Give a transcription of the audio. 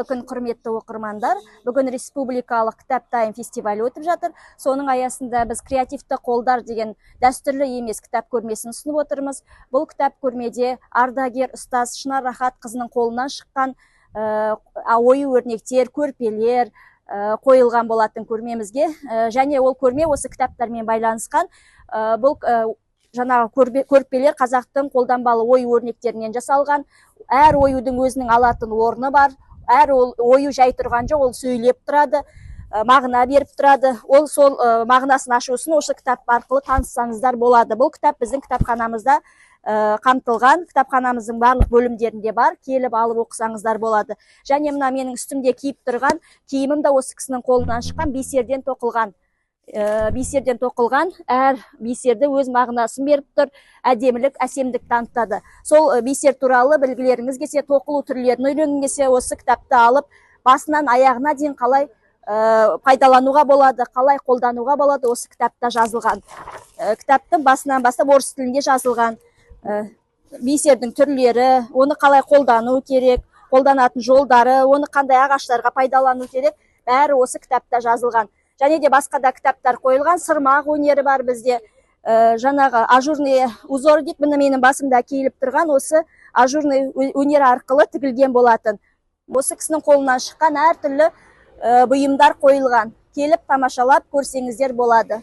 Күн құрметті оқырмандар, бүгін республикалық кітап дайын фестивалі өтіп жатыр. Соның аясында біз креативті қолдар деген дәстүрлі емес кітап көрмесін ұсынып отырмыз. Бұл кітап көрмеде ардагер ұстаз Шынар Рахат қызының қолынан шыққан ою өрнектер, көрпелер қойылған болатын көрмемізге. Және ол көрме осы кітаптармен байланысқан. Бұл жаңағы көрпелер қазақтың қолданбалы ою өрнектерінен жасалған. Әр оюдың өзінің алатын орны бар. Әр ойы жай тұрған жоқ, ол сөйлеп тұрады, мағына беріп тұрады. Ол сол мағынасын ашу үшін осы кітап арқылы таныссаңыздар болады. Бұл кітап біздің кітапханамызда қамтылған, кітапханамыздың барлық бөлімдерінде бар, келіп алып оқысаңыздар болады. Және мына менің үстімде киіп тұрған киімім де осы кісінің қолынан шыққан бисерден тоқылған. Әр бисерді өз мағынасын беріп тұр, әдемілік, әсемдік танытады. Сол бисер туралы білгілеріңіз келсе, тоқылу түрлерін үйренгіңіз келсе, осы кітапты алып, басынан аяғына дейін қалай пайдалануға болады, қалай қолдануға болады, осы кітапта жазылған. Кітаптың басынан бастап орыс тілінде жазылған. Бисердің түрлері, оны қалай қолдану керек, қолданатын жолдары, оны қандай ағаштарға пайдалану керек, бәрі осы кітапта жазылған. Және де басқа да кітаптар қойылған, сырмақ өнері бар бізде. Жаңағы ажурный узор дейді, міне менің басымда киіліп тұрған осы ажурный өнер арқылы тігілген болатын. Осы кісінің қолынан шыққан әртүрлі бұйымдар қойылған. Келіп тамашалап көрсеңіздер болады.